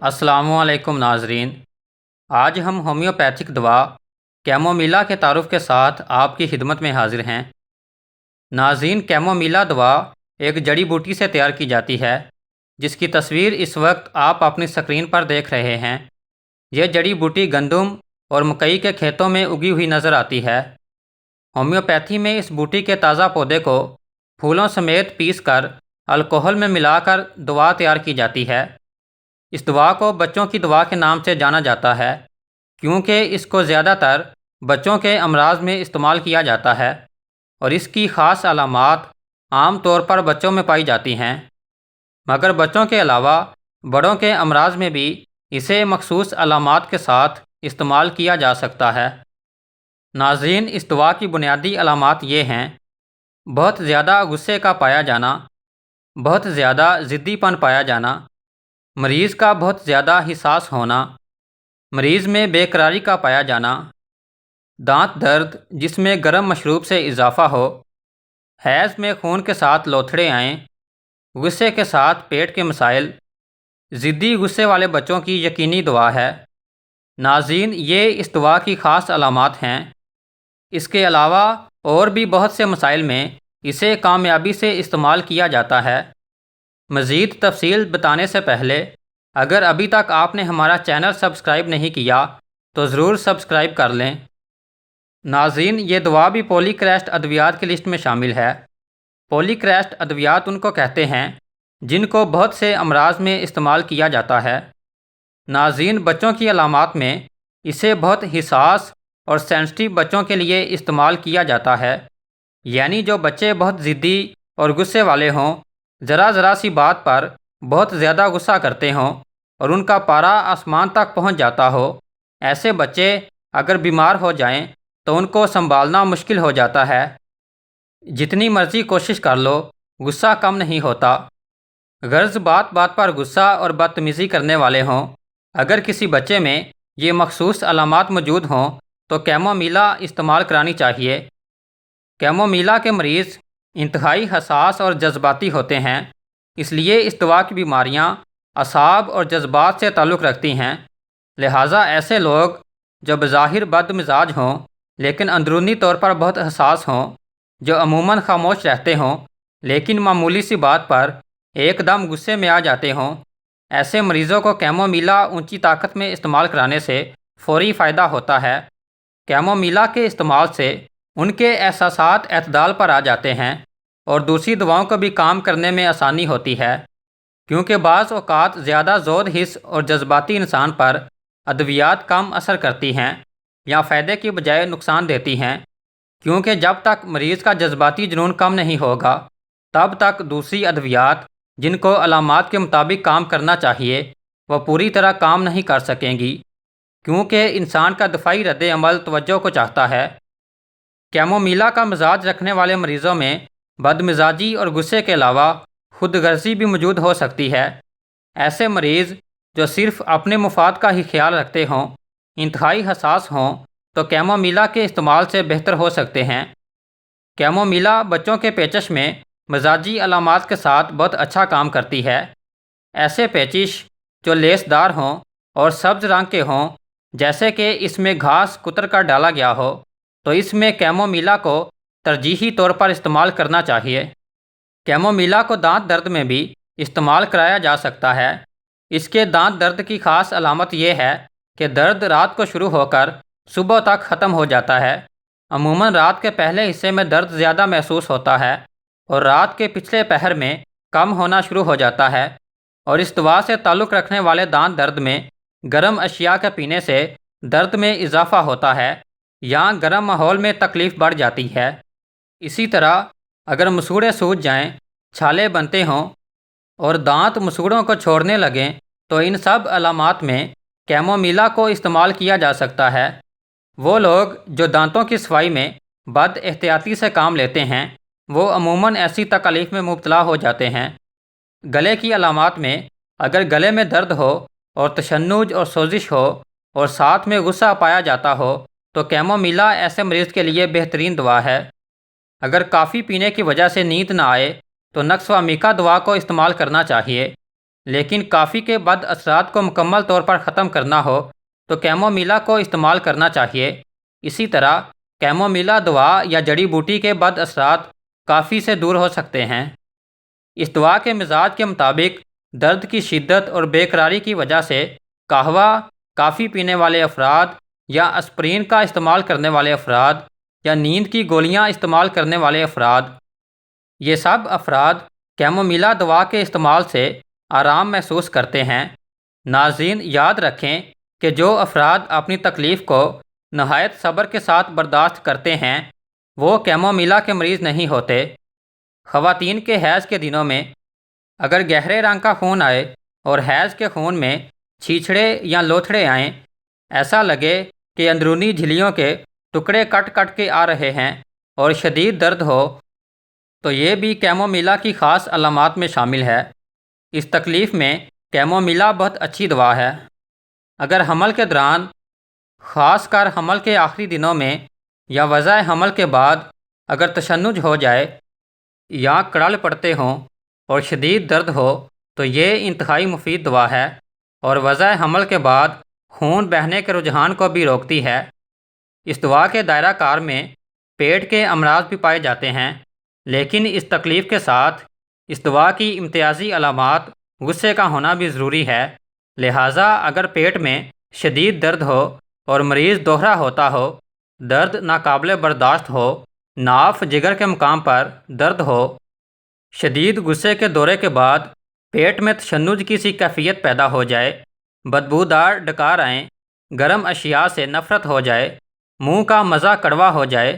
السلام علیکم ناظرین۔ آج ہم ہومیوپیتھک دوا کیمومیلا کے تعارف کے ساتھ آپ کی خدمت میں حاضر ہیں۔ ناظرین، کیمومیلا دوا ایک جڑی بوٹی سے تیار کی جاتی ہے جس کی تصویر اس وقت آپ اپنی سکرین پر دیکھ رہے ہیں۔ یہ جڑی بوٹی گندم اور مکئی کے کھیتوں میں اگی ہوئی نظر آتی ہے۔ ہومیوپیتھی میں اس بوٹی کے تازہ پودے کو پھولوں سمیت پیس کر الکحل میں ملا کر دوا تیار کی جاتی ہے۔ اس دوا کو بچوں کی دوا کے نام سے جانا جاتا ہے کیونکہ اس کو زیادہ تر بچوں کے امراض میں استعمال کیا جاتا ہے اور اس کی خاص علامات عام طور پر بچوں میں پائی جاتی ہیں، مگر بچوں کے علاوہ بڑوں کے امراض میں بھی اسے مخصوص علامات کے ساتھ استعمال کیا جا سکتا ہے۔ ناظرین، اس دوا کی بنیادی علامات یہ ہیں: بہت زیادہ غصے کا پایا جانا، بہت زیادہ ضدی پن پایا جانا، مریض کا بہت زیادہ حساس ہونا، مریض میں بے قراری کا پایا جانا، دانت درد جس میں گرم مشروب سے اضافہ ہو، حیض میں خون کے ساتھ لوتھڑے آئیں، غصے کے ساتھ پیٹ کے مسائل۔ ضدی غصے والے بچوں کی یقینی دوا ہے۔ ناظرین، یہ اس دوا کی خاص علامات ہیں۔ اس کے علاوہ اور بھی بہت سے مسائل میں اسے کامیابی سے استعمال کیا جاتا ہے۔ مزید تفصیل بتانے سے پہلے اگر ابھی تک آپ نے ہمارا چینل سبسکرائب نہیں کیا تو ضرور سبسکرائب کر لیں۔ ناظرین، یہ دوا بھی پولی کریسٹ ادویات کی لسٹ میں شامل ہے۔ پولی کریسٹ ادویات ان کو کہتے ہیں جن کو بہت سے امراض میں استعمال کیا جاتا ہے۔ ناظرین، بچوں کی علامات میں اسے بہت حساس اور سینسٹیو بچوں کے لیے استعمال کیا جاتا ہے، یعنی جو بچے بہت ضدی اور غصے والے ہوں، ذرا سی بات پر بہت زیادہ غصہ کرتے ہوں اور ان کا پارا آسمان تک پہنچ جاتا ہو۔ ایسے بچے اگر بیمار ہو جائیں تو ان کو سنبھالنا مشکل ہو جاتا ہے۔ جتنی مرضی کوشش کر لو، غصہ کم نہیں ہوتا۔ غرض بات بات پر غصہ اور بدتمیزی کرنے والے ہوں۔ اگر کسی بچے میں یہ مخصوص علامات موجود ہوں تو کیمومیلا استعمال کرانی چاہیے۔ کیمومیلا کے مریض انتہائی حساس اور جذباتی ہوتے ہیں، اس لیے اس دوا کی بیماریاں اعصاب اور جذبات سے تعلق رکھتی ہیں۔ لہٰذا ایسے لوگ جو بظاہر بد مزاج ہوں لیکن اندرونی طور پر بہت حساس ہوں، جو عموماً خاموش رہتے ہوں لیکن معمولی سی بات پر ایک دم غصے میں آ جاتے ہوں، ایسے مریضوں کو کیمومیلا اونچی طاقت میں استعمال کرانے سے فوری فائدہ ہوتا ہے۔ کیمومیلا کے استعمال سے ان کے احساسات اعتدال پر آ جاتے ہیں اور دوسری دواؤں کو بھی کام کرنے میں آسانی ہوتی ہے، کیونکہ بعض اوقات زیادہ زود حس اور جذباتی انسان پر ادویات کم اثر کرتی ہیں یا فائدے کی بجائے نقصان دیتی ہیں، کیونکہ جب تک مریض کا جذباتی جنون کم نہیں ہوگا تب تک دوسری ادویات جن کو علامات کے مطابق کام کرنا چاہیے وہ پوری طرح کام نہیں کر سکیں گی، کیونکہ انسان کا دفاعی رد عمل توجہ کو چاہتا ہے۔ کیمومیلا کا مزاج رکھنے والے مریضوں میں بد مزاجی اور غصے کے علاوہ خود غرضی بھی موجود ہو سکتی ہے۔ ایسے مریض جو صرف اپنے مفاد کا ہی خیال رکھتے ہوں، انتہائی حساس ہوں، تو کیمومیلا کے استعمال سے بہتر ہو سکتے ہیں۔ کیمومیلا بچوں کے پیچش میں مزاجی علامات کے ساتھ بہت اچھا کام کرتی ہے۔ ایسے پیچش جو لیس دار ہوں اور سبز رنگ کے ہوں، جیسے کہ اس میں گھاس کتر کر ڈالا گیا ہو، تو اس میں کیمومیلا کو ترجیحی طور پر استعمال کرنا چاہیے۔ کیمومیلا کو دانت درد میں بھی استعمال کرایا جا سکتا ہے۔ اس کے دانت درد کی خاص علامت یہ ہے کہ درد رات کو شروع ہو کر صبح تک ختم ہو جاتا ہے۔ عموماً رات کے پہلے حصے میں درد زیادہ محسوس ہوتا ہے اور رات کے پچھلے پہر میں کم ہونا شروع ہو جاتا ہے، اور اس دوا سے تعلق رکھنے والے دانت درد میں گرم اشیاء کے پینے سے درد میں اضافہ ہوتا ہے یا گرم ماحول میں تکلیف بڑھ جاتی ہے۔ اسی طرح اگر مسوڑے سوج جائیں، چھالے بنتے ہوں اور دانت مسوڑوں کو چھوڑنے لگیں تو ان سب علامات میں کیمومیلا کو استعمال کیا جا سکتا ہے۔ وہ لوگ جو دانتوں کی صفائی میں بد احتیاطی سے کام لیتے ہیں وہ عموماً ایسی تکلیف میں مبتلا ہو جاتے ہیں۔ گلے کی علامات میں اگر گلے میں درد ہو اور تشنج اور سوزش ہو اور ساتھ میں غصہ پایا جاتا ہو تو کیمومیلا ایسے مریض کے لیے بہترین دوا ہے۔ اگر کافی پینے کی وجہ سے نیند نہ آئے تو نقص و میکا دوا کو استعمال کرنا چاہیے۔ لیکن کافی کے بد اثرات کو مکمل طور پر ختم کرنا ہو تو کیمومیلا کو استعمال کرنا چاہیے۔ اسی طرح کیمومیلا دوا یا جڑی بوٹی کے بد اثرات کافی سے دور ہو سکتے ہیں۔ اس دوا کے مزاج کے مطابق درد کی شدت اور بے قراری کی وجہ سے قہوہ، کافی پینے والے افراد یا اسپرین کا استعمال کرنے والے افراد یا نیند کی گولیاں استعمال کرنے والے افراد، یہ سب افراد کیمومیلا دوا کے استعمال سے آرام محسوس کرتے ہیں۔ ناظرین، یاد رکھیں کہ جو افراد اپنی تکلیف کو نہایت صبر کے ساتھ برداشت کرتے ہیں وہ کیمومیلا کے مریض نہیں ہوتے۔ خواتین کے حیض کے دنوں میں اگر گہرے رنگ کا خون آئے اور حیض کے خون میں چھیچھڑے یا لوتھڑے آئیں، ایسا لگے کہ اندرونی جھلیوں کے ٹکڑے کٹ کٹ کے آ رہے ہیں اور شدید درد ہو، تو یہ بھی کیمومیلا کی خاص علامات میں شامل ہے۔ اس تکلیف میں کیمومیلا بہت اچھی دوا ہے۔ اگر حمل کے دوران، خاص کر حمل کے آخری دنوں میں یا وضع حمل کے بعد اگر تشنج ہو جائے یا کڑل پڑتے ہوں اور شدید درد ہو تو یہ انتہائی مفید دوا ہے اور وضع حمل کے بعد خون بہنے کے رجحان کو بھی روکتی ہے۔ اس دوا کے دائرہ کار میں پیٹ کے امراض بھی پائے جاتے ہیں، لیکن اس تکلیف کے ساتھ اس دوا کی امتیازی علامات غصے کا ہونا بھی ضروری ہے۔ لہٰذا اگر پیٹ میں شدید درد ہو اور مریض دوہرا ہوتا ہو، درد ناقابل برداشت ہو، ناف جگر کے مقام پر درد ہو، شدید غصے کے دورے کے بعد پیٹ میں تشنج کی سی کیفیت پیدا ہو جائے، بدبودار ڈکار آئیں، گرم اشیاء سے نفرت ہو جائے، منہ کا مزہ کڑوا ہو جائے،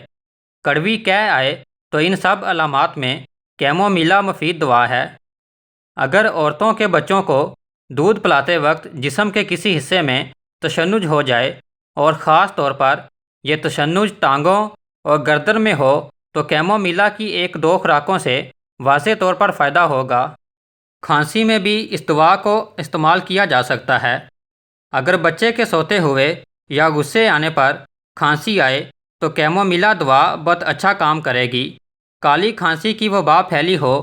کڑوی قے آئے، تو ان سب علامات میں کیمومیلا مفید دوا ہے۔ اگر عورتوں کے بچوں کو دودھ پلاتے وقت جسم کے کسی حصے میں تشنج ہو جائے اور خاص طور پر یہ تشنج ٹانگوں اور گردن میں ہو تو کیمومیلا کی 1-2 خوراکوں سے واضح طور پر فائدہ ہوگا۔ کھانسی میں بھی اس دوا کو استعمال کیا جا سکتا ہے۔ اگر بچے کے سوتے ہوئے یا غصے آنے پر کھانسی آئے تو کیمومیلا دوا بہت اچھا کام کرے گی۔ کالی کھانسی کی وبا پھیلی ہو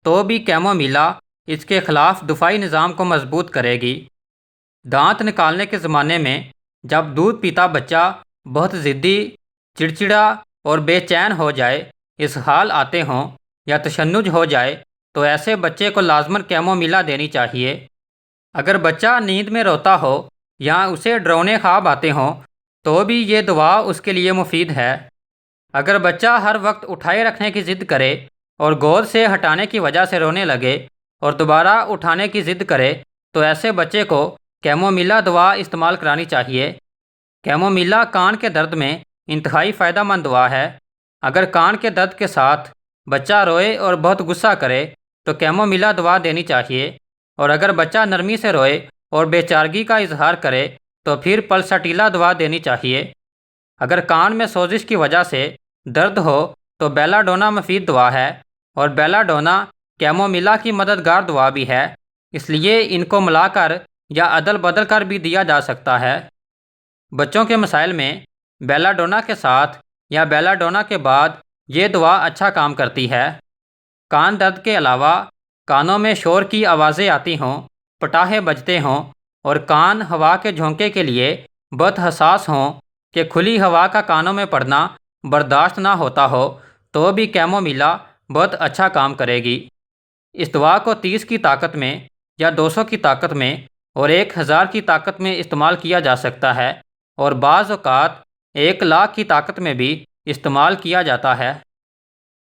تو بھی کیمومیلا اس کے خلاف دفاعی نظام کو مضبوط کرے گی۔ دانت نکالنے کے زمانے میں جب دودھ پیتا بچہ بہت ضدی، چڑچڑا اور بے چین ہو جائے، اسہال آتے ہوں یا تشنج ہو جائے تو ایسے بچے کو لازماً کیمومیلا دینی چاہیے۔ اگر بچہ نیند میں روتا ہو یا اسے ڈراؤنے خواب آتے ہوں تو بھی یہ دوا اس کے لیے مفید ہے۔ اگر بچہ ہر وقت اٹھائے رکھنے کی ضد کرے اور گود سے ہٹانے کی وجہ سے رونے لگے اور دوبارہ اٹھانے کی ضد کرے تو ایسے بچے کو کیمومیلا دوا استعمال کرانی چاہیے۔ کیمومیلا کان کے درد میں انتہائی فائدہ مند دوا ہے۔ اگر کان کے درد کے ساتھ بچہ روئے اور بہت غصہ کرے تو کیمومیلا دوا دینی چاہیے، اور اگر بچہ نرمی سے روئے اور بے چارگی کا اظہار کرے تو پھر پلساٹیلا دوا دینی چاہیے۔ اگر کان میں سوزش کی وجہ سے درد ہو تو بیلا ڈونا مفید دوا ہے، اور بیلا ڈونا کیمومیلا کی مددگار دوا بھی ہے، اس لیے ان کو ملا کر یا عدل بدل کر بھی دیا جا سکتا ہے۔ بچوں کے مسائل میں بیلا ڈونا کے ساتھ یا بیلا ڈونا کے بعد یہ دوا اچھا کام کرتی ہے۔ کان درد کے علاوہ کانوں میں شور کی آوازیں آتی ہوں، پٹاخے بجتے ہوں اور کان ہوا کے جھونکے کے لیے بہت حساس ہوں کہ کھلی ہوا کا کانوں میں پڑنا برداشت نہ ہوتا ہو تو بھی کیمومیلا بہت اچھا کام کرے گی۔ اس دوا کو 30 کی طاقت میں یا 200 کی طاقت میں اور 1000 کی طاقت میں استعمال کیا جا سکتا ہے، اور بعض اوقات 1 لاکھ کی طاقت میں بھی استعمال کیا جاتا ہے۔